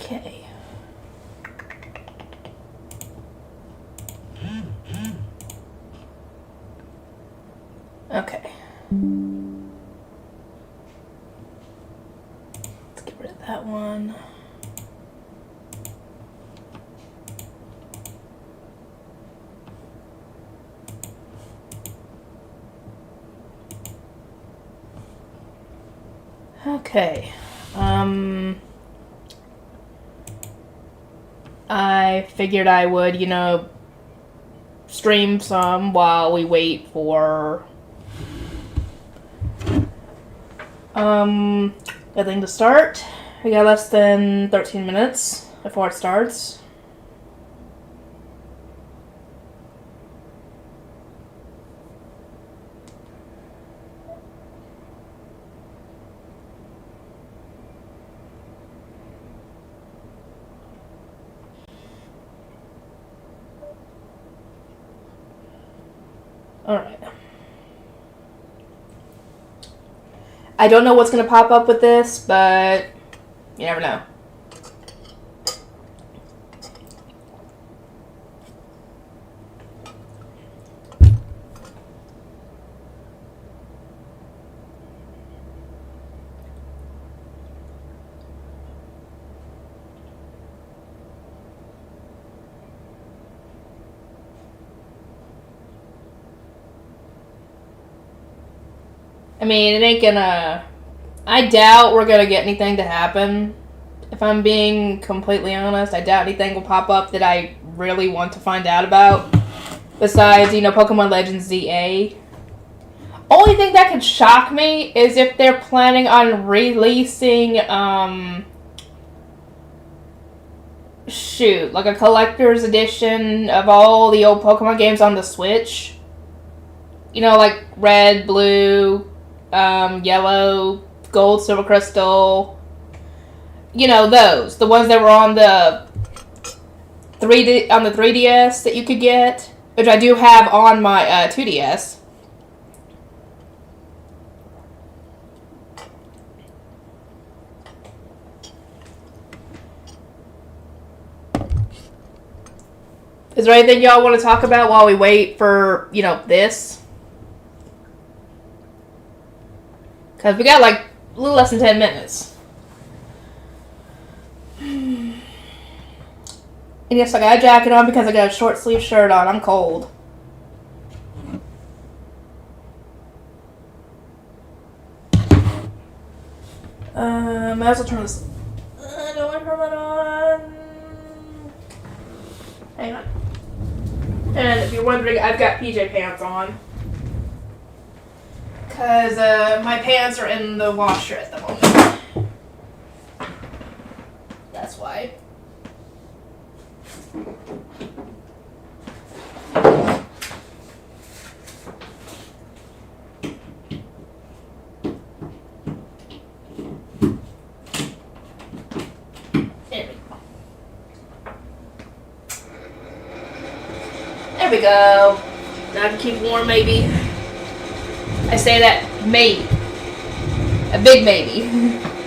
Okay. Okay. Let's get rid of that one. Okay. I figured I would, stream some while we wait for the thing to start. We got less than 13 minutes before it starts. Alright. I don't know what's going to pop up with this, but you never know. I mean, it ain't gonna... I doubt we're gonna get anything to happen. If I'm being completely honest, I doubt anything will pop up that I really want to find out about. Besides, Pokemon Legends ZA. Only thing that could shock me is if they're planning on releasing, like a collector's edition of all the old Pokemon games on the Switch. Like Red, Blue, Yellow, Gold, Silver Crystal. Those. The ones that were on the 3DS that you could get. Which I do have on my 2DS. Is there anything y'all want to talk about while we wait for, this? Because we got, a little less than 10 minutes. And yes, I got a jacket on because I got a short sleeve shirt on. I'm cold. Might as well turn this... I don't want to turn that on. Hang on. And if you're wondering, I've got PJ pants on. Because my pants are in the washer at the moment. That's why. There we go. Now I can keep warm, maybe. I say that maybe. A big maybe.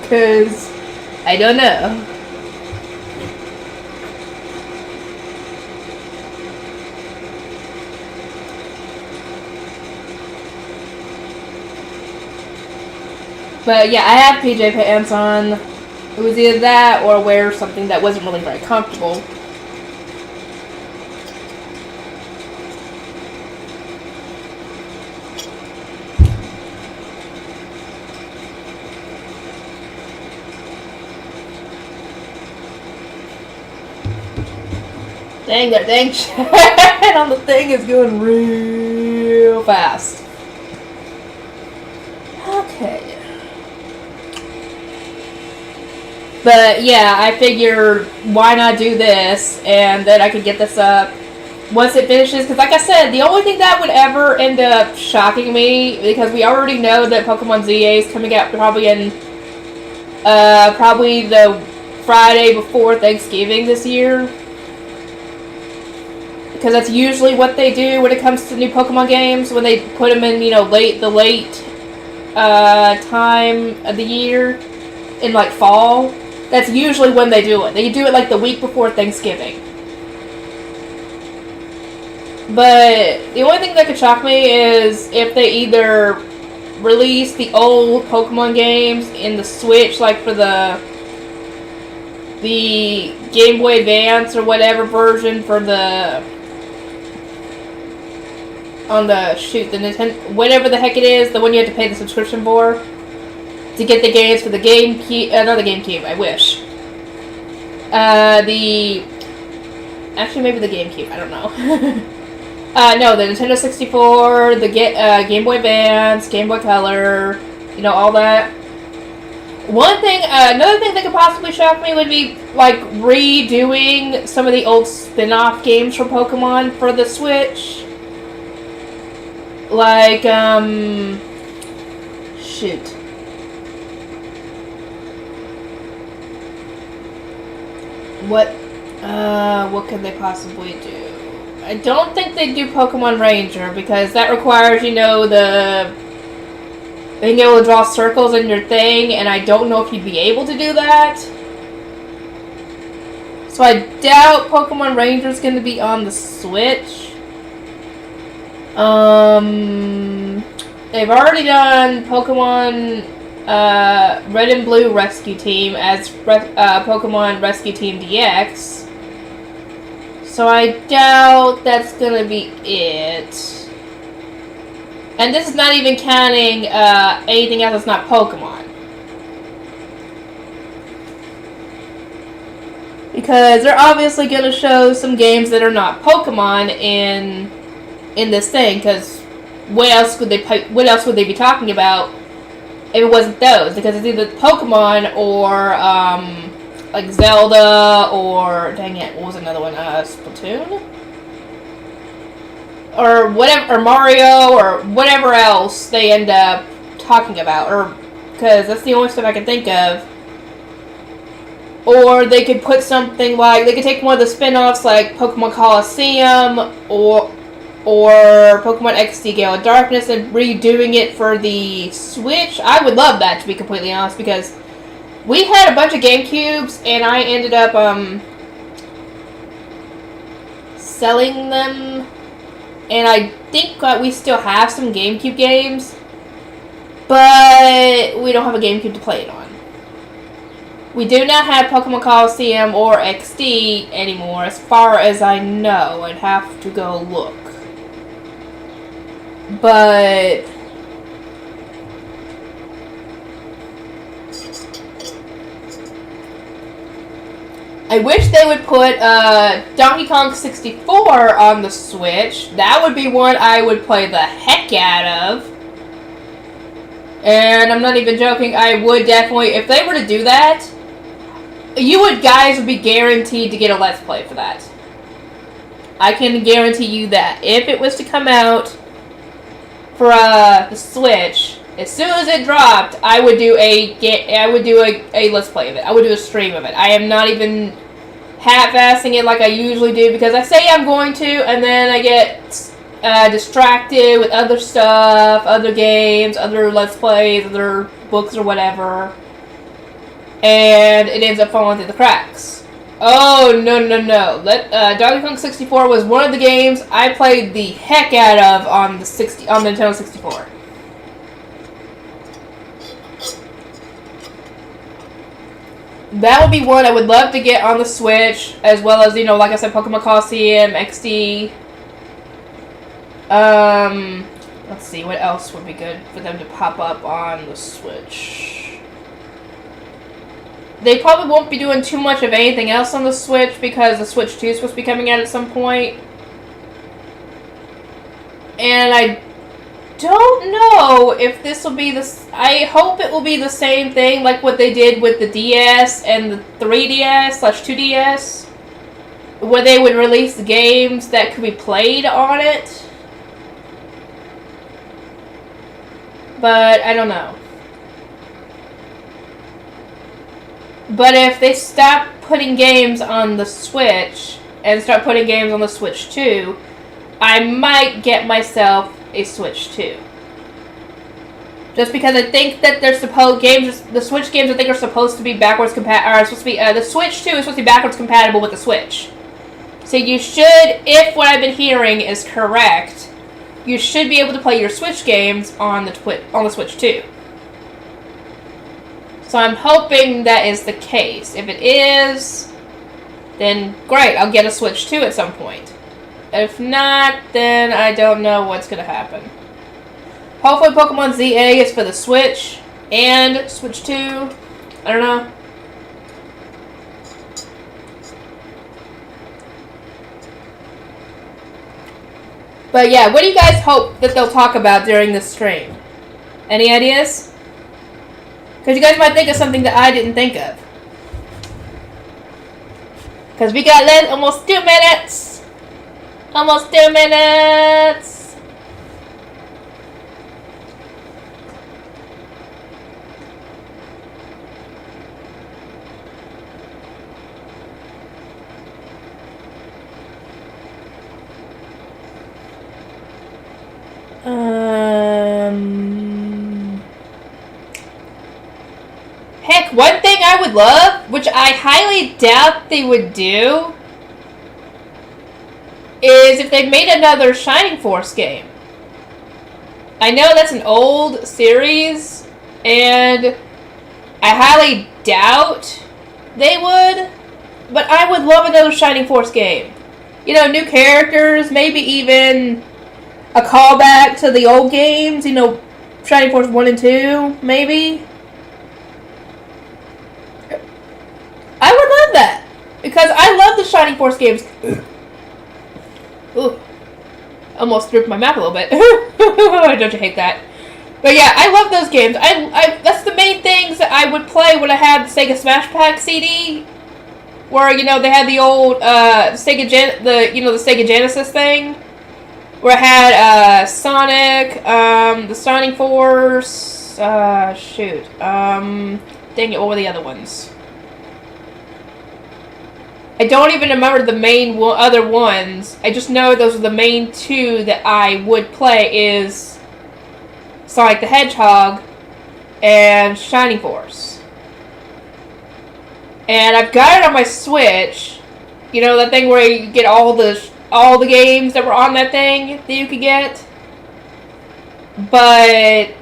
Because I don't know. But yeah, I have PJ pants on. It was either that or wear something that wasn't really very comfortable. Dang, that dang chat on the thing is going real fast. Okay. But yeah, I figured why not do this and then I could get this up once it finishes. Because like I said, the only thing that would ever end up shocking me, because we already know that Pokemon ZA is coming out probably in probably the Friday before Thanksgiving this year. Because that's usually what they do when it comes to new Pokemon games, when they put them in, the late time of the year, in fall. That's usually when they do it. They do it like the week before Thanksgiving. But the only thing that could shock me is if they either release the old Pokemon games in the Switch, like for the Game Boy Advance or whatever version for the Nintendo, whatever the heck it is, the one you have to pay the subscription for to get the games for the GameCube, not the GameCube, I wish. Actually maybe the GameCube, I don't know. No, the Nintendo 64, the Game Boy Advance, Game Boy Color, all that. Another thing that could possibly shock me would be, like, redoing some of the old spin-off games for Pokemon for the Switch. Like, shoot. What could they possibly do? I don't think they'd do Pokemon Ranger, because that requires, being able to draw circles in your thing, and I don't know if you'd be able to do that. So I doubt Pokemon Ranger's going to be on the Switch. They've already done Pokemon Red and Blue Rescue Team as Pokemon Rescue Team DX. So I doubt that's gonna be it. And this is not even counting anything else that's not Pokemon. Because they're obviously gonna show some games that are not Pokemon in this thing, because what else would they be talking about if it wasn't those? Because it's either Pokemon or like Zelda, or dang it, what was another one? Splatoon? Or whatever, or Mario, or whatever else they end up talking about, or because that's the only stuff I can think of. Or they could put something like, they could take one of the spin-offs like Pokemon Coliseum or Pokemon XD Gale of Darkness and redoing it for the Switch. I would love that, to be completely honest, because we had a bunch of GameCubes and I ended up selling them, and I think we still have some GameCube games, but we don't have a GameCube to play it on. We do not have Pokemon Coliseum or XD anymore, as far as I know. I'd have to go look. But I wish they would put Donkey Kong 64 on the Switch. That would be one I would play the heck out of. And I'm not even joking, I would definitely, if they were to do that, guys would be guaranteed to get a Let's Play for that. I can guarantee you that. If it was to come out for the Switch, as soon as it dropped, I would do a Let's Play of it. I would do a stream of it. I am not even half-assing it like I usually do, because I say I'm going to, and then I get distracted with other stuff, other games, other Let's Plays, other books or whatever, and it ends up falling through the cracks. Oh, no. Donkey Kong 64 was one of the games I played the heck out of on the Nintendo 64. That would be one I would love to get on the Switch, as well as, like I said, Pokemon Coliseum, XD. Let's see, what else would be good for them to pop up on the Switch? They probably won't be doing too much of anything else on the Switch, because the Switch 2 is supposed to be coming out at some point. And I don't know if this will be I hope it will be the same thing like what they did with the DS and the 3DS/2DS, where they would release games that could be played on it. But I don't know. But if they stop putting games on the Switch and start putting games on the Switch 2, I might get myself a Switch 2. Just because I think that they're the Switch games I think are supposed to be backwards compatible. Are supposed to be the Switch 2 is supposed to be backwards compatible with the Switch. So you should, if what I've been hearing is correct, you should be able to play your Switch games on the Switch 2. So I'm hoping that is the case. If it is, then great, I'll get a Switch 2 at some point. If not, then I don't know what's going to happen. Hopefully Pokemon ZA is for the Switch and Switch 2. I don't know. But yeah, what do you guys hope that they'll talk about during this stream? Any ideas? Because you guys might think of something that I didn't think of. Because we got almost 2 minutes. Almost 2 minutes. Heck, one thing I would love, which I highly doubt they would do, is if they made another Shining Force game. I know that's an old series, and I highly doubt they would, but I would love another Shining Force game. You know, new characters, maybe even a callback to the old games, you know, Shining Force 1 and 2, maybe. I would love that, because I love the Shining Force games. Ooh, almost threw my map a little bit. Don't you hate that? But yeah, I love those games. That's the main things that I would play when I had the Sega Smash Pack CD, where, you know, they had the old the Sega Genesis thing, where I had Sonic, the Shining Force, dang it, what were the other ones? I don't even remember the main other ones. I just know those are the main two that I would play, is Sonic the Hedgehog and Shining Force. And I've got it on my Switch. You know, that thing where you get all the games that were on that thing that you could get. But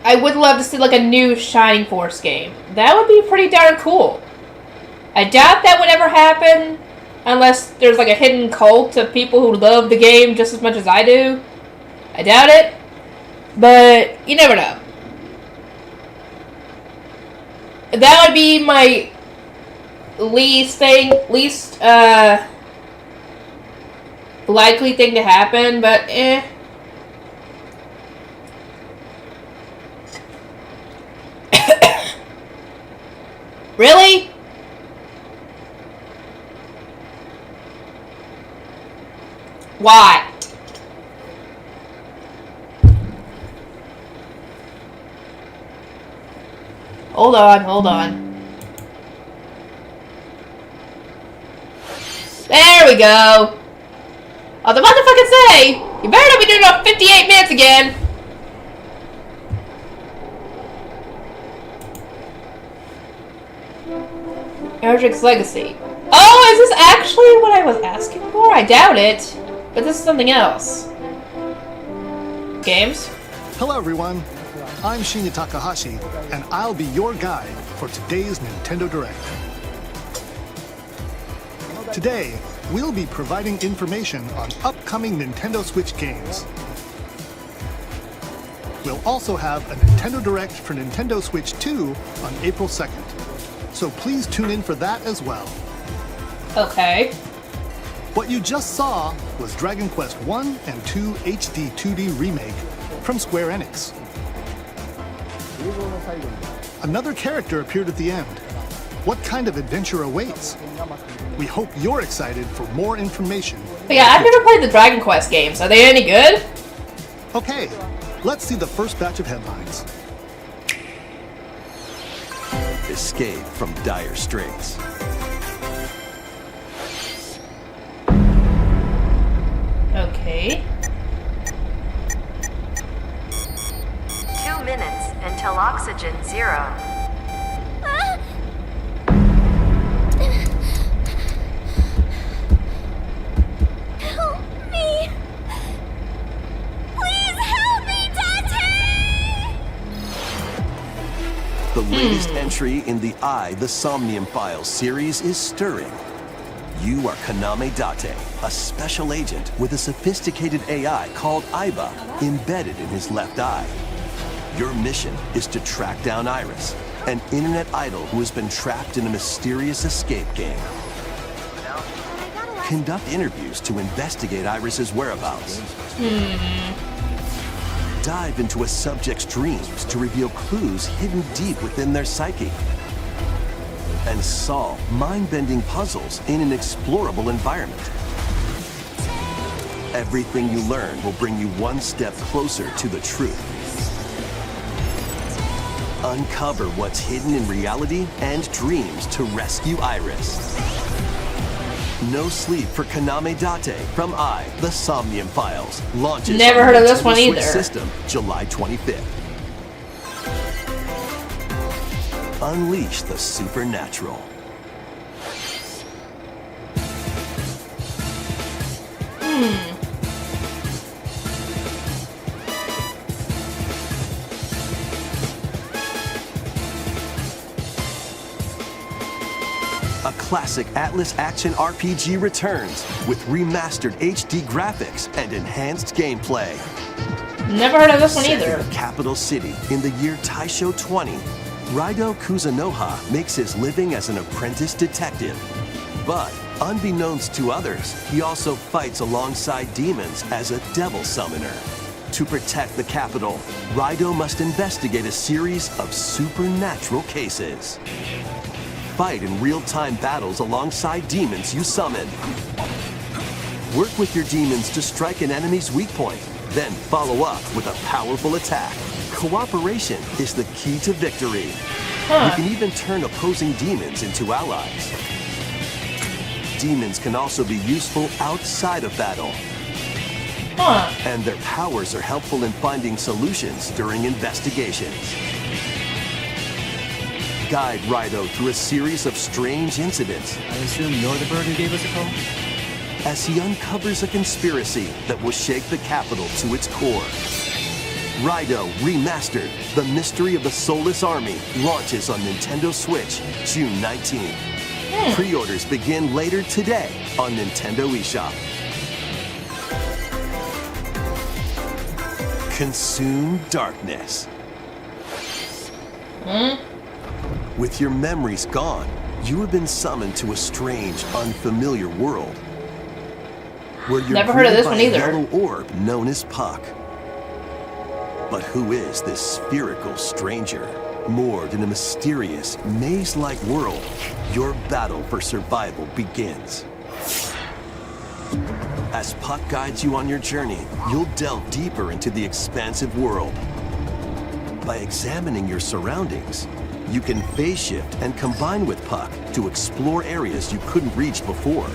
I would love to see like a new Shining Force game. That would be pretty darn cool. I doubt that would ever happen unless there's like a hidden cult of people who love the game just as much as I do. I doubt it. But you never know. That would be my least likely thing to happen, but Really? Why? Hold on. There we go. I was about to fucking say, you better not be doing it 58 minutes again. Erdrick's Legacy. Oh, is this actually what I was asking for? I doubt it. But this is something else. Games? Hello everyone, I'm Shinya Takahashi, and I'll be your guide for today's Nintendo Direct. Today, we'll be providing information on upcoming Nintendo Switch games. We'll also have a Nintendo Direct for Nintendo Switch 2 on April 2nd, so please tune in for that as well. Okay. What you just saw was Dragon Quest 1 and 2 HD 2D Remake from Square Enix. Another character appeared at the end. What kind of adventure awaits? We hope you're excited for more information. But yeah, I've never played the Dragon Quest games. Are they any good? Okay, let's see the first batch of headlines. Escape from dire straits. Okay. minutes until oxygen 0. Help me! Please help me, Dante! The latest entry in the The Somnium Files series is stirring. You are Kaname Date, a special agent with a sophisticated AI called Aiba embedded in his left eye. Your mission is to track down Iris, an internet idol who has been trapped in a mysterious escape game. Conduct interviews to investigate Iris's whereabouts. Dive into a subject's dreams to reveal clues hidden deep within their psyche. And solve mind-bending puzzles in an explorable environment. Everything you learn will bring you one step closer to the truth. Uncover what's hidden in reality and dreams to rescue Iris. No Sleep for Kaname Date from The Somnium Files launches Never on heard of the this one Nintendo Switch either. System July 25th. Unleash the supernatural. A classic Atlas action RPG returns with remastered HD graphics and enhanced gameplay. Never heard of this one Set either. in the capital city in the year Taisho 20, Raido Kuzunoha makes his living as an apprentice detective. But unbeknownst to others, he also fights alongside demons as a devil summoner. To protect the capital, Raido must investigate a series of supernatural cases. Fight in real-time battles alongside demons you summon. Work with your demons to strike an enemy's weak point, then follow up with a powerful attack. Cooperation is the key to victory. You can even turn opposing demons into allies. Demons can also be useful outside of battle. And their powers are helpful in finding solutions during investigations. Guide Raido through a series of strange incidents I assume you're the bird who gave us a call? as he uncovers a conspiracy that will shake the capital to its core. Raido Remastered, The Mystery of the Soulless Army launches on Nintendo Switch June 19th. Pre-orders begin later today on Nintendo eShop. Consume darkness. With your memories gone, you have been summoned to a strange, unfamiliar world. Where you're Never heard of greeted this by one a either. yellow orb known as Puck. But who is this spherical stranger? Moored in a mysterious, maze-like world, your battle for survival begins. As Puck guides you on your journey, you'll delve deeper into the expansive world. By examining your surroundings, you can phase shift and combine with Puck to explore areas you couldn't reach before.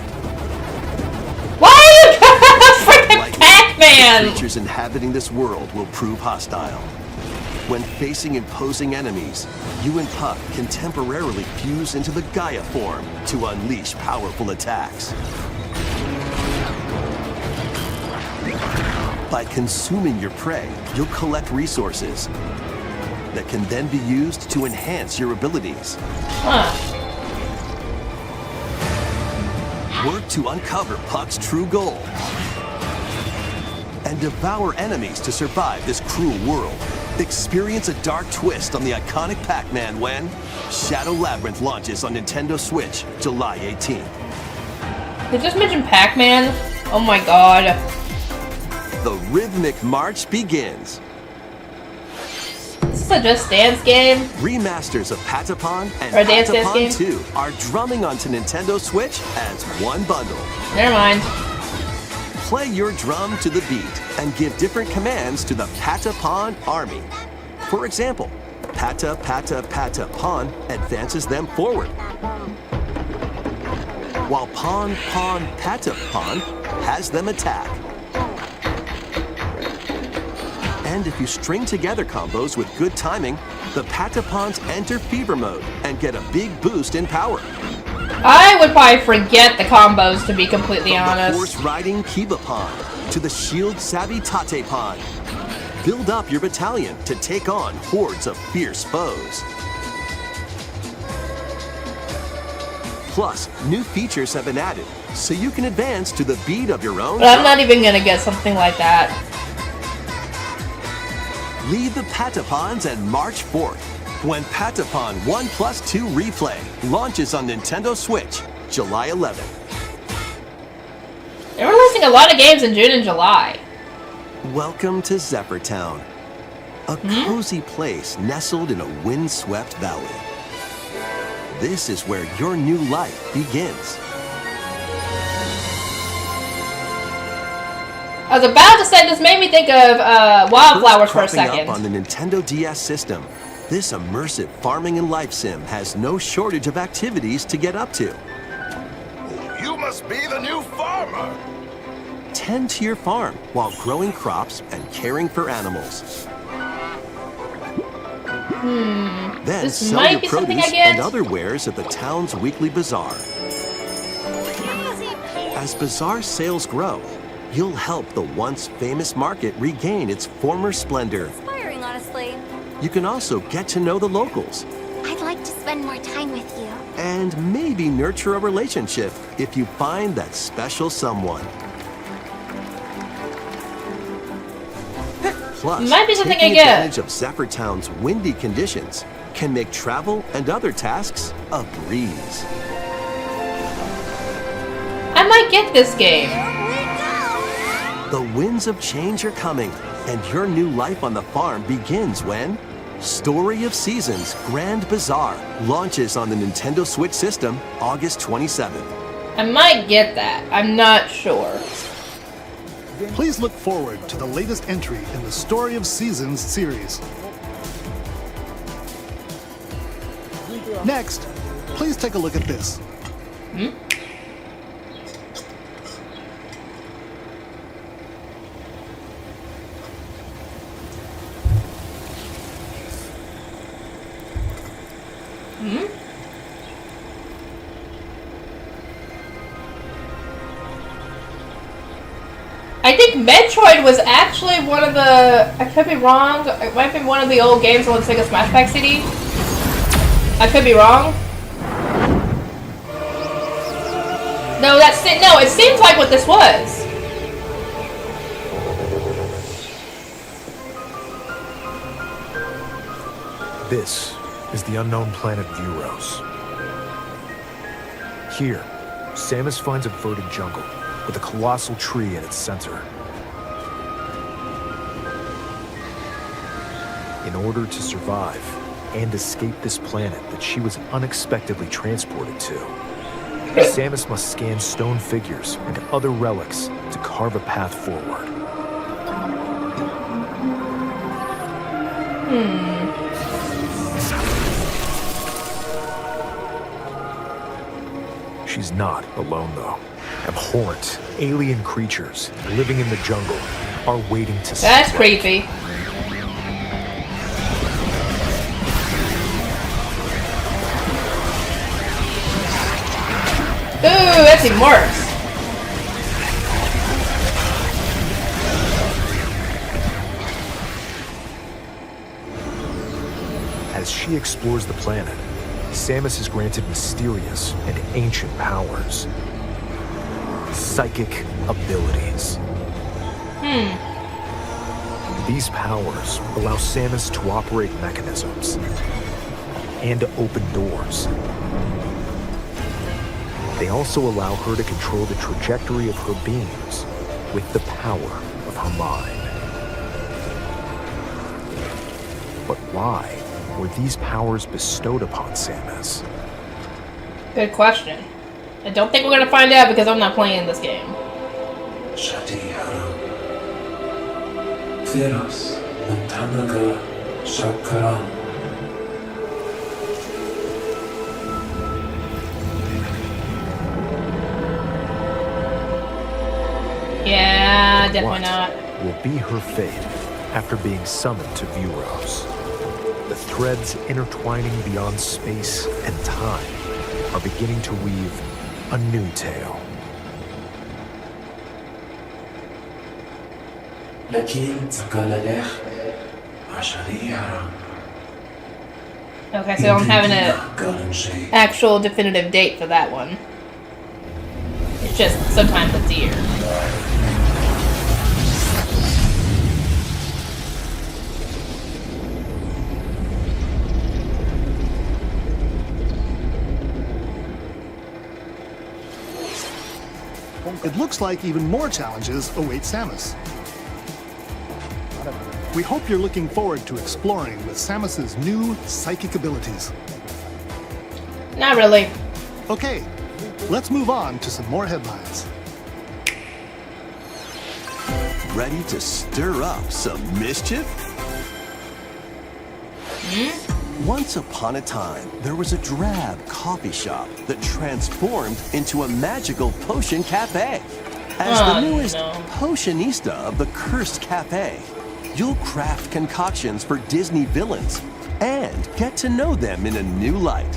Why are you freaking Like Pac-Man? creatures inhabiting this world will prove hostile. When facing imposing enemies, you and Puck can temporarily fuse into the Gaia form to unleash powerful attacks. By consuming your prey, you'll collect resources that can then be used to enhance your abilities. Work to uncover Puck's true goal and devour enemies to survive this cruel world. Experience a dark twist on the iconic Pac-Man when Shadow Labyrinth launches on Nintendo Switch July 18th. They just mentioned Pac-Man? Oh my god. The rhythmic march begins. Is this a Just Dance game? Remasters of Patapon and Or a Dance Dance Patapon game? 2 are drumming onto Nintendo Switch as one bundle. Never mind. Play your drum to the beat and give different commands to the Patapon army. For example, Pata Pata Pata Pon advances them forward, while Pon Pon Patapon has them attack. And if you string together combos with good timing, the Patapons enter fever mode and get a big boost in power. I would probably forget the combos, to be completely From the honest. horse-riding Kibapon to the shield-savvy Tatepon. Build up your battalion to take on hordes of fierce foes. Plus, new features have been added, so you can advance to the beat of your own But I'm drum. not even gonna get something like that. Leave the Patapons and march forth when Patapon 1+2 Replay launches on Nintendo Switch, July 11th. They're releasing a lot of games in June and July. Welcome to Zephyr Town, a cozy place nestled in a windswept valley. This is where your new life begins. I was about to say, this made me think of Wildflowers for a Cropping second. up on the Nintendo DS system, this immersive farming and life sim has no shortage of activities to get up to. You must be the new farmer. Tend to your farm while growing crops and caring for animals. Then This sell might your be something produce I get. and other wares at the town's weekly bazaar. As bazaar sales grow, you'll help the once famous market regain its former splendor. Inspiring, honestly. You can also get to know the locals I'd like to spend more time with you. and maybe nurture a relationship if you find that special someone. Plus, Might be something taking I get. advantage of Zephyr Town's windy conditions can make travel and other tasks a breeze. I might get this game. The winds of change are coming, and your new life on the farm begins when Story of Seasons Grand Bazaar launches on the Nintendo Switch system August 27th. I might get that. I'm not sure. Please look forward to the latest entry in the Story of Seasons series. Next, please take a look at this. I think Metroid was actually one of the... I could be wrong. It might be one of the old games on the Sega Smash Pack CD. I could be wrong. No, no, it seems like what this was. This is the unknown planet Vuros. Here, Samus finds a verdant jungle with a colossal tree in its center. In order to survive and escape this planet that she was unexpectedly transported to, Samus must scan stone figures and other relics to carve a path forward. She's not alone, though. Abhorrent, alien creatures living in the jungle are waiting to That's seize her. creepy. Ooh, that's even worse. As she explores the planet, Samus is granted mysterious and ancient powers. Psychic abilities. These powers allow Samus to operate mechanisms and to open doors. They also allow her to control the trajectory of her beams with the power of her mind. But why were these powers bestowed upon Samus? Good question. I don't think we're gonna find out because I'm not playing this game. Shadihara Theros Natanaga Shakaran. Yeah, definitely What not. will be her fate after being summoned to Vuros. The threads intertwining beyond space and time are beginning to weave a new tale. لكن تقال عشرية Okay, so I'm having an actual definitive date for that one. It's just sometime this year. It looks like even more challenges await Samus. We hope you're looking forward to exploring with Samus's new psychic abilities. Not really. Okay, let's move on to some more headlines. Ready to stir up some mischief? Once upon a time, there was a drab coffee shop that transformed into a magical potion cafe. As the newest potionista of the Cursed Cafe, you'll craft concoctions for Disney villains and get to know them in a new light.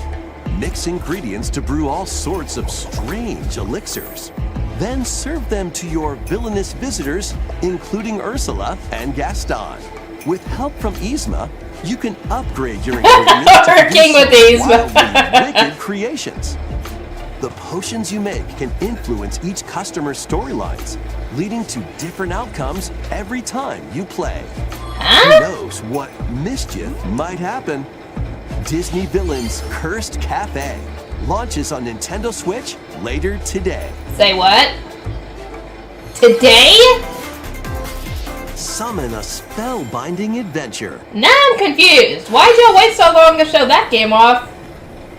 Mix ingredients to brew all sorts of strange elixirs. Then serve them to your villainous visitors, including Ursula and Gaston. With help from Yzma, you can upgrade your ingredients to Working with produce Yzma. wildly wicked creations. The potions you make can influence each customer's storylines, leading to different outcomes every time you play. Who knows what mischief might happen? Disney Villains Cursed Cafe launches on Nintendo Switch later today. Say what? Today? Summon a spellbinding adventure. Now I'm confused. Why'd y'all wait so long to show that game off?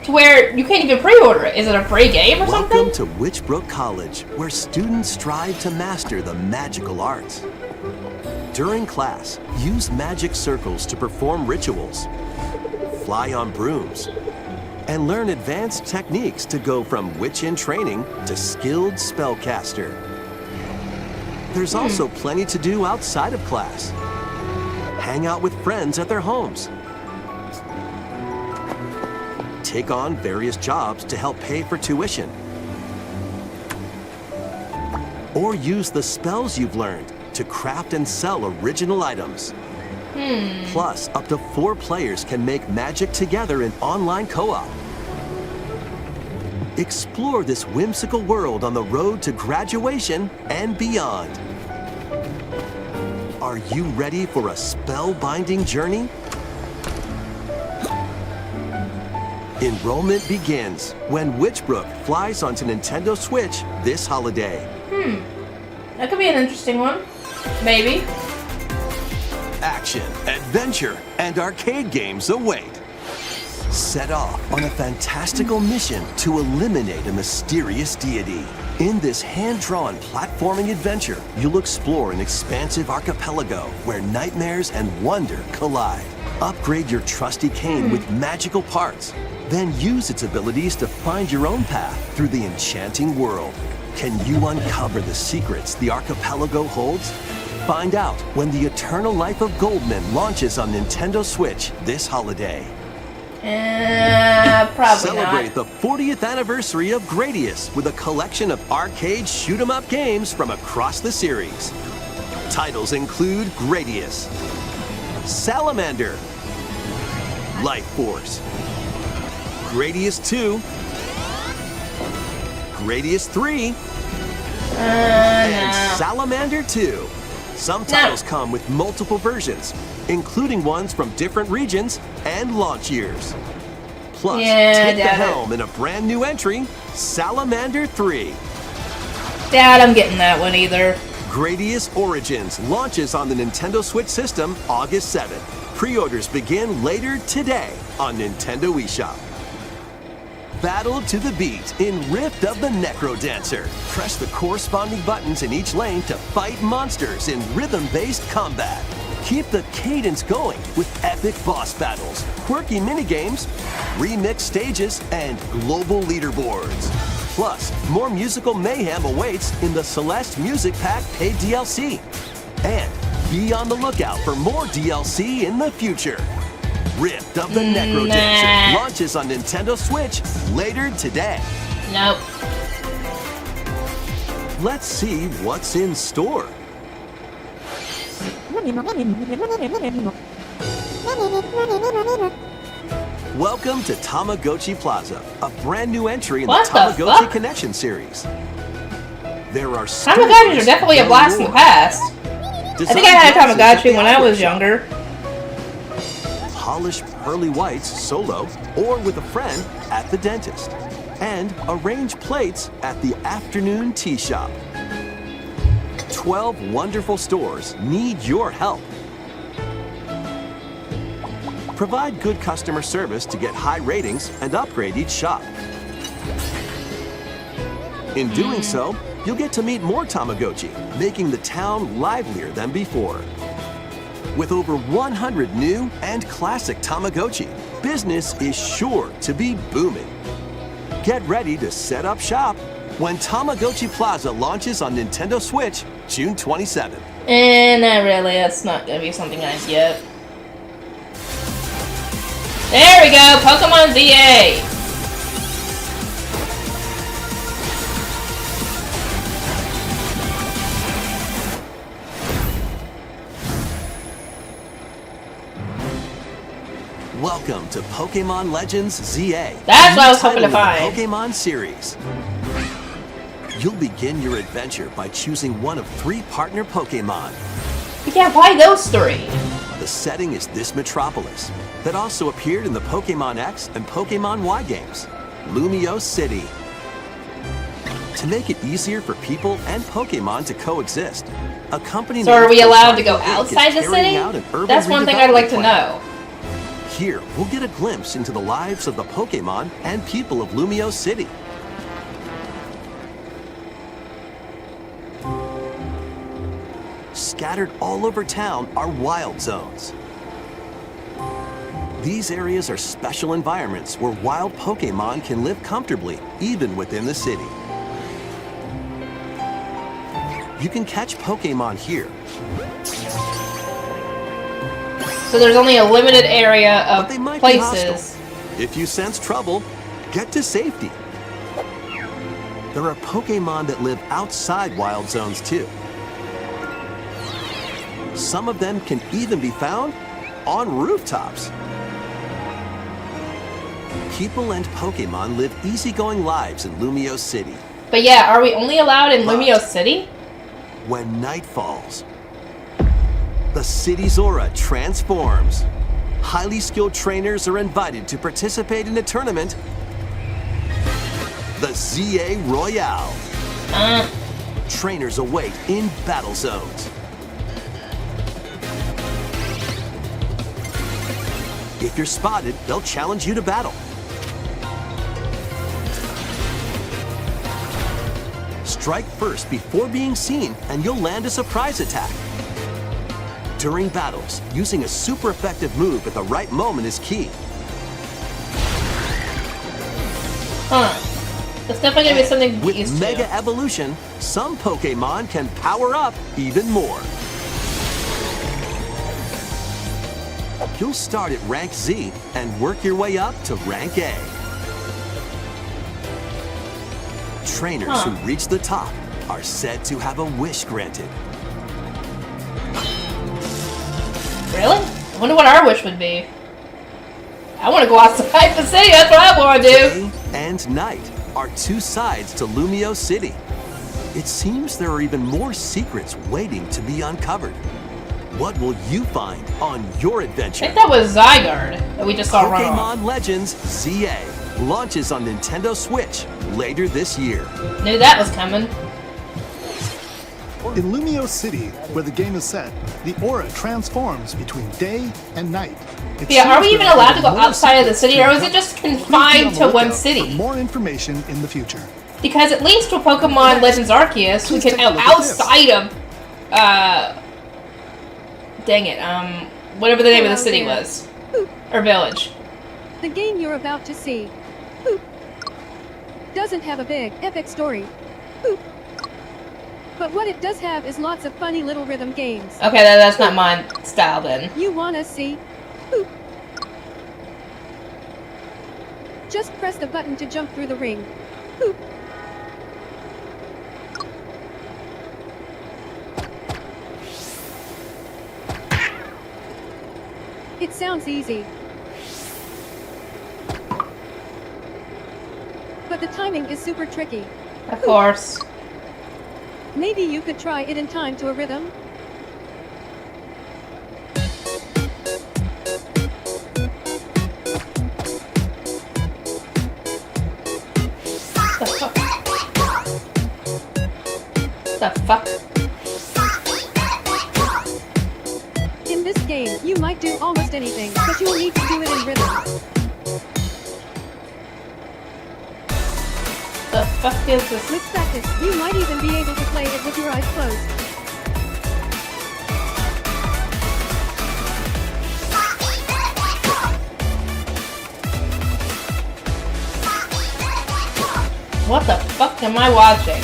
To where you can't even pre-order it. Is it a free game or something? Welcome to Witchbrook College, where students strive to master the magical arts. During class, use magic circles to perform rituals, fly on brooms, and learn advanced techniques to go from witch in training to skilled spellcaster. There's also plenty to do outside of class. Hang out with friends at their homes. Take on various jobs to help pay for tuition. Or use the spells you've learned to craft and sell original items. Plus, up to 4 players can make magic together in online co-op. Explore this whimsical world on the road to graduation and beyond. Are you ready for a spellbinding journey? Enrollment begins when Witchbrook flies onto Nintendo Switch this holiday. That could be an interesting one. Maybe. Action, adventure, and arcade games await. Set off on a fantastical mission to eliminate a mysterious deity. In this hand-drawn platforming adventure, you'll explore an expansive archipelago where nightmares and wonder collide. Upgrade your trusty cane with magical parts. Then use its abilities to find your own path through the enchanting world. Can you uncover the secrets the archipelago holds? Find out when The Eternal Life of Goldman launches on Nintendo Switch this holiday. Probably Celebrate not. the 40th anniversary of Gradius with a collection of arcade shoot-'em-up games from across the series. Titles include Gradius, Salamander, Life Force, Gradius 2, Gradius 3, and Salamander 2. Some titles come with multiple versions, including ones from different regions and launch years. Plus, take the helm in a brand new entry, Salamander 3. Doubt I'm getting that one either. Gradius Origins launches on the Nintendo Switch system August 7th. Pre-orders begin later today on Nintendo eShop. Battle to the beat in Rift of the Necro Dancer. Press the corresponding buttons in each lane to fight monsters in rhythm-based combat. Keep the cadence going with epic boss battles, quirky minigames, remix stages, and global leaderboards. Plus, more musical mayhem awaits in the Celeste Music Pack paid DLC. And be on the lookout for more DLC in the future. Rift of the Necrodancer launches on Nintendo Switch later today. Nope. Let's see what's in store. Welcome to Tamagotchi Plaza, a brand new entry in What the the Tamagotchi fuck? Connection series. There are Tamagotchis are definitely a blast in the past. I think I had a Tamagotchi when I was younger. Polish pearly whites solo or with a friend at the dentist. And arrange plates at the afternoon tea shop. 12 wonderful stores need your help. Provide good customer service to get high ratings and upgrade each shop. In doing so, you'll get to meet more Tamagotchi, making the town livelier than before. With over 100 new and classic Tamagotchi, business is sure to be booming. Get ready to set up shop when Tamagotchi Plaza launches on Nintendo Switch June 27th. Not really. That's not gonna be something nice yet. There we go! Pokemon ZA! Welcome to Pokemon Legends ZA. That's what I was new hoping to title in the find. Pokemon series. You'll begin your adventure by choosing one of 3 partner Pokemon. Yeah, why those 3? The setting is this metropolis that also appeared in the Pokemon X and Pokemon Y games, Lumio City. To make it easier for people and Pokemon to coexist, a company So are we named allowed to go Rosario Inc. outside is the carrying city? out an urban That's one thing I'd like to redevelopment know. plan. Here, we'll get a glimpse into the lives of the Pokemon and people of Lumio City. Scattered all over town are wild zones. These areas are special environments where wild Pokemon can live comfortably, even within the city. You can catch Pokemon here, So there's only a limited area but of they might be places. hostile. If you sense trouble, get to safety. There are Pokemon that live outside wild zones too. Some of them can even be found on rooftops. People and Pokemon live easygoing lives in Lumio City. But yeah, are we only allowed in But- Lumio City? When night falls, the city's aura transforms. Highly skilled trainers are invited to participate in a tournament, the ZA Royale. Trainers await in battle zones. If you're spotted, they'll challenge you to battle. Strike first before being seen, and you'll land a surprise attack. During battles, using a super effective move at the right moment is key. Huh. That's definitely gonna be something to get With used Mega to. Evolution, some Pokemon can power up even more. You'll start at Rank Z and work your way up to Rank A. Trainers who reach the top are said to have a wish granted. Really? I wonder what our wish would be. I want to go outside the city. That's what I want to do. Day and night are 2 sides to Lumio City. It seems there are even more secrets waiting to be uncovered. What will you find on your I adventure? think that was Zygarde that we just saw run off. Pokemon Legends ZA launches on Nintendo Switch later this year. Knew that was coming. In Lumio City, where the game is set, the aura transforms between day and night. It Yeah, are seems we even there allowed to go more outside of the secrets city, to or is it uncover. just Please be on confined the to one lookout city? for more information in the future. Because at least with Pokemon Legends Arceus, we Please can take a go look at this. outside of, dang it, whatever the name of the Hello city there. was. Or village. The game you're about to see doesn't have a big, epic story. But what it does have is lots of funny little rhythm games. Okay, that's not my style then. You wanna see? Boop. Just press the button to jump through the ring. Boop. It sounds easy. But the timing is super tricky. Of course. Maybe you could try it in time to a rhythm? The fuck? In this game, you might do almost anything, but you'll need to do it in rhythm. The fuck is this? With practice, you might even be able to play it with your eyes closed. What the fuck am I watching?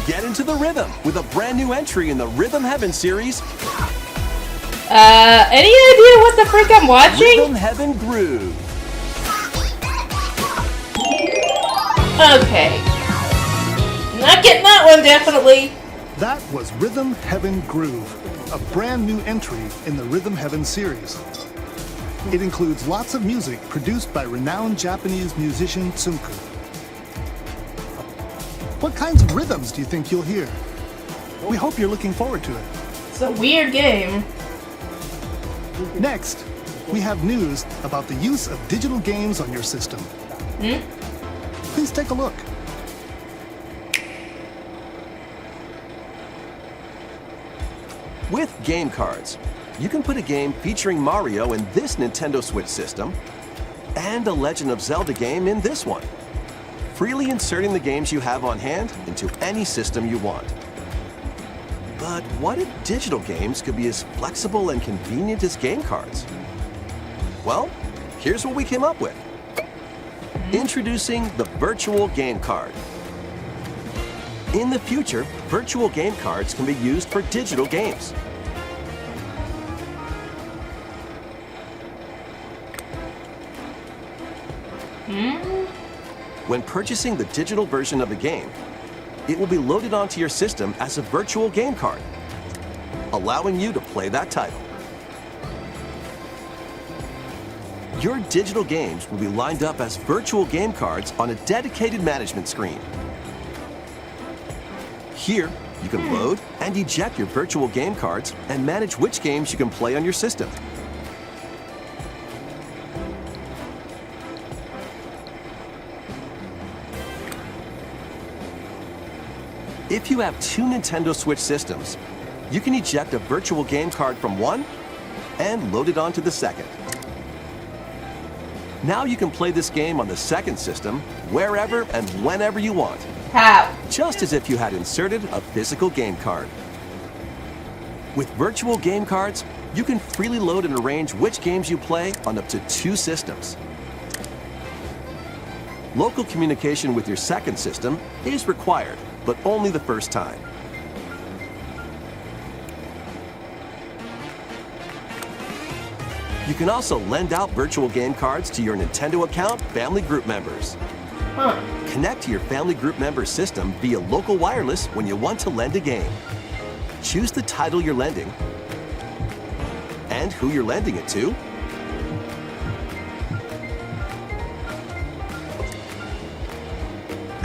Get into the rhythm with a brand new entry in the Rhythm Heaven series, Any idea what the frick I'm watching? Rhythm Heaven Groove. Okay. Not getting that one, definitely. That was Rhythm Heaven Groove, a brand new entry in the Rhythm Heaven series. It includes lots of music produced by renowned Japanese musician Tsunku. What kinds of rhythms do you think you'll hear? We hope you're looking forward to it. It's a weird game. Next, we have news about the use of digital games on your system. Please take a look. With game cards, you can put a game featuring Mario in this Nintendo Switch system and a Legend of Zelda game in this one, freely inserting the games you have on hand into any system you want. But what if digital games could be as flexible and convenient as game cards? Well, here's what we came up with. Introducing the Virtual Game Card. In the future, virtual game cards can be used for digital games. When purchasing the digital version of the game, it will be loaded onto your system as a virtual game card, allowing you to play that title. Your digital games will be lined up as virtual game cards on a dedicated management screen. Here, you can load and eject your virtual game cards and manage which games you can play on your system. If you have two Nintendo Switch systems, you can eject a virtual game card from one and load it onto the second. Now you can play this game on the second system wherever and whenever you want. How? Just as if you had inserted a physical game card. With virtual game cards, you can freely load and arrange which games you play on up to two systems. Local communication with your second system is required, but only the first time. You can also lend out virtual game cards to your Nintendo account family group members. Connect to your family group member system via local wireless when you want to lend a game. Choose the title you're lending and who you're lending it to.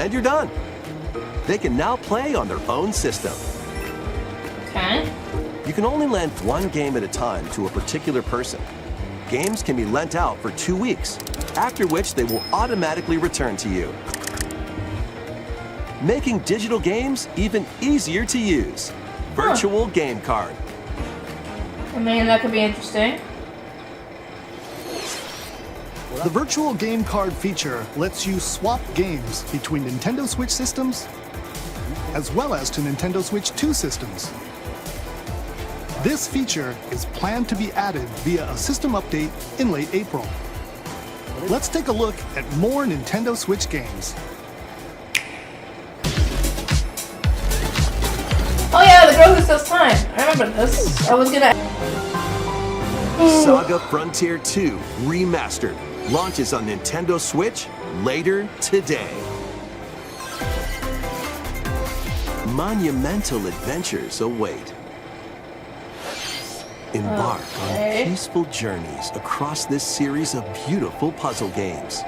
And you're done. They can now play on their own system. Okay. You can only lend one game at a time to a particular person. Games can be lent out for 2 weeks, after which they will automatically return to you. Making digital games even easier to use. Virtual Game Card. I mean, that could be interesting. The Virtual Game Card feature lets you swap games between Nintendo Switch systems as well as to Nintendo Switch 2 systems. This feature is planned to be added via a system update in late April. Let's take a look at more Nintendo Switch games. the Girls Who Steals Time. I remember this. I was gonna. Saga Frontier 2 Remastered launches on Nintendo Switch later today. Monumental adventures await. Embark on peaceful journeys across this series of beautiful puzzle games.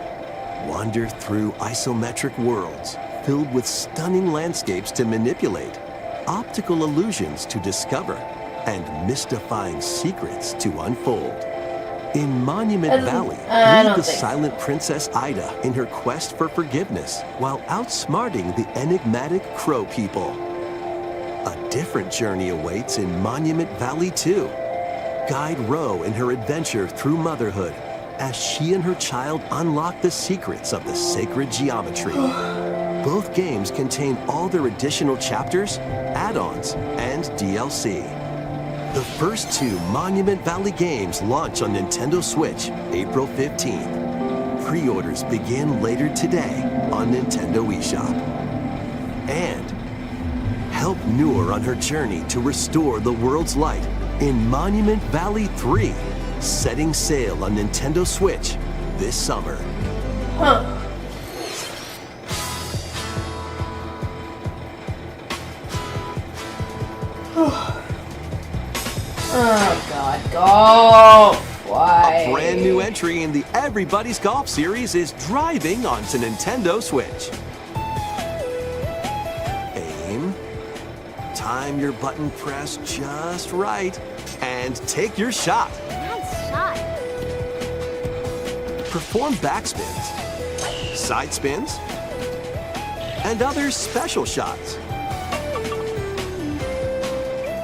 Wander through isometric worlds filled with stunning landscapes to manipulate, optical illusions to discover, and mystifying secrets to unfold. In Monument Valley, lead the silent Princess Ida in her quest for forgiveness while outsmarting the enigmatic Crow people. A different journey awaits in Monument Valley 2. Guide Ro in her adventure through motherhood as she and her child unlock the secrets of the sacred geometry. Both games contain all their additional chapters, add-ons, and DLC. The first two Monument Valley games launch on Nintendo Switch April 15th. Pre-orders begin later today on Nintendo eShop. And help Noor on her journey to restore the world's light in Monument Valley 3, setting sail on Nintendo Switch this summer. Huh. Oh God, golf! Why? A brand new entry in the Everybody's Golf series is driving onto Nintendo Switch. Aim, time your button press just right, and take your shot. Nice shot. Perform backspins, side spins, and other special shots.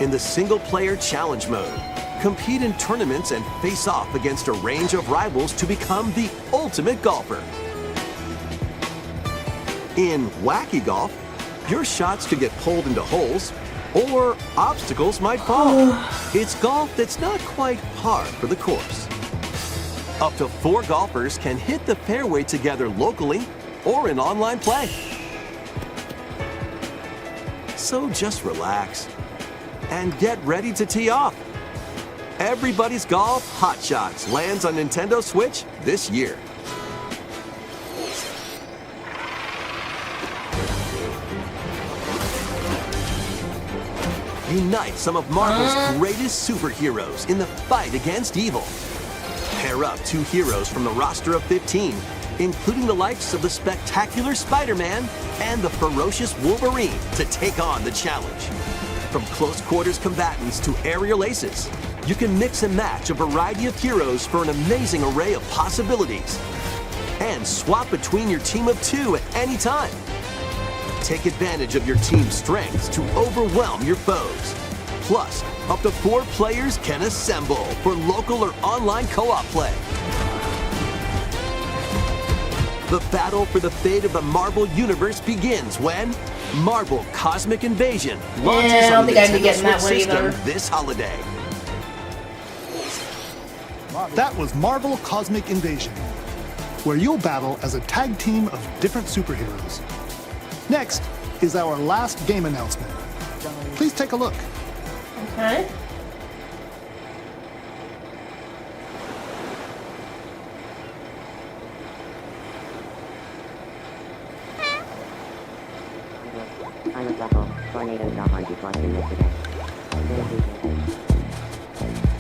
In the single-player challenge mode, compete in tournaments and face off against a range of rivals to become the ultimate golfer. In Wacky Golf, your shots could get pulled into holes, or obstacles might fall. It's golf that's not quite par for the course. Up to 4 golfers can hit the fairway together locally or in online play. So just relax and get ready to tee off. Everybody's Golf Hot Shots lands on Nintendo Switch this year. Unite some of Marvel's greatest superheroes in the fight against evil. Pair up 2 heroes from the roster of 15, including the likes of the spectacular Spider-Man and the ferocious Wolverine, to take on the challenge. From close quarters combatants to aerial aces, you can mix and match a variety of heroes for an amazing array of possibilities. And swap between your team of 2 at any time. Take advantage of your team's strengths to overwhelm your foes. Plus, up to 4 players can assemble for local or online co-op play. The battle for the fate of the Marvel Universe begins when Marvel Cosmic Invasion launches I don't on the think I'd be Nintendo getting that Switch one either. system this holiday. That was Marvel Cosmic Invasion, where you'll battle as a tag team of different superheroes. Next is our last game announcement. Please take a look. Okay.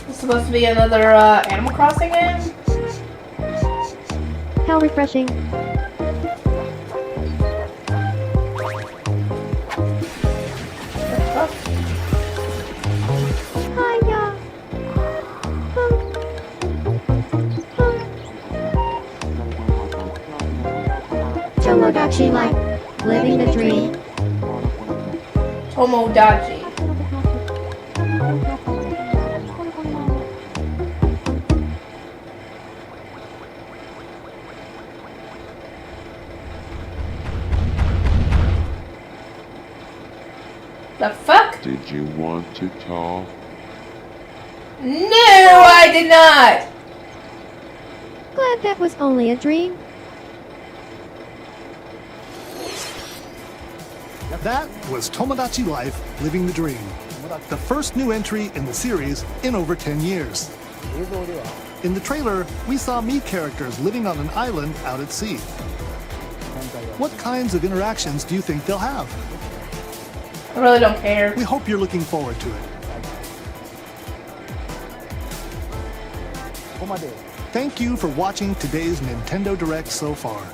This is supposed to be another Animal Crossing game? How refreshing. Hiya. Tomodachi Life. Living the dream. Tomodachi. The fuck? Did you want to talk? No, I did not! Glad that was only a dream. That was Tomodachi Life, Living the Dream. the first new entry in the series in over 10 years. In the trailer, we saw Mii characters living on an island out at sea. What kinds of interactions do you think they'll have? I really don't care. We hope you're looking forward to it. Thank you for watching today's Nintendo Direct so far.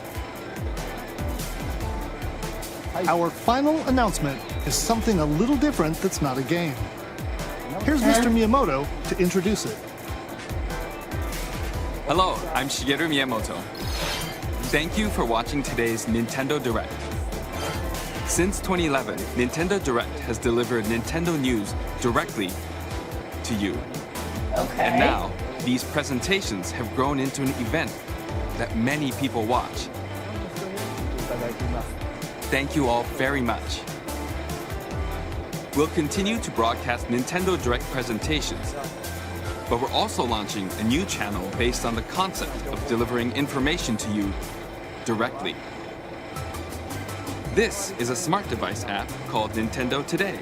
Our final announcement is something a little different that's not a game. Here's Mr. Miyamoto to introduce it. Hello, I'm Shigeru Miyamoto. Thank you for watching today's Nintendo Direct. Since 2011, Nintendo Direct has delivered Nintendo news directly to you. Okay. And now, these presentations have grown into an event that many people watch. Thank you all very much. We'll continue to broadcast Nintendo Direct presentations, but we're also launching a new channel based on the concept of delivering information to you directly. This is a smart device app called Nintendo Today,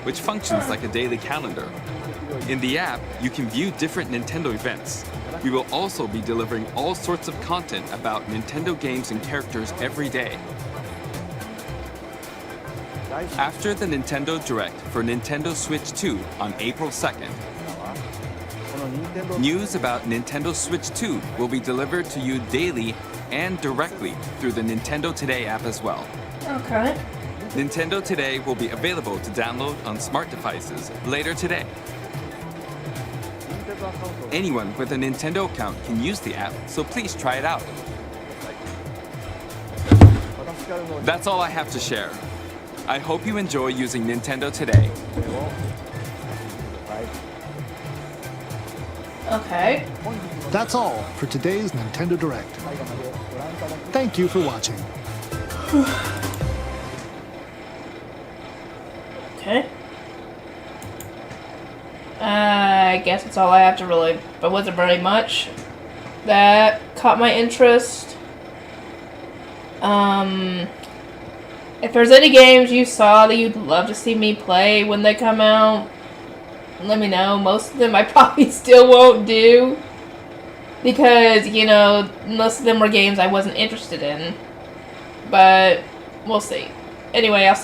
which functions like a daily calendar. In the app, you can view different Nintendo events. We will also be delivering all sorts of content about Nintendo games and characters every day. After the Nintendo Direct for Nintendo Switch 2 on April 2nd, news about Nintendo Switch 2 will be delivered to you daily and directly through the Nintendo Today app as well. Okay. Nintendo Today will be available to download on smart devices later today. Anyone with a Nintendo account can use the app, so please try it out. That's all I have to share. I hope you enjoy using Nintendo Today. Okay. That's all for today's Nintendo Direct. Thank you for watching. Okay. I guess that's all I have to really, but wasn't very much that caught my interest. If there's any games you saw that you'd love to see me play when they come out, let me know. Most of them I probably still won't do, because, you know, most of them were games I wasn't interested in, but we'll see. Anyway, I'll see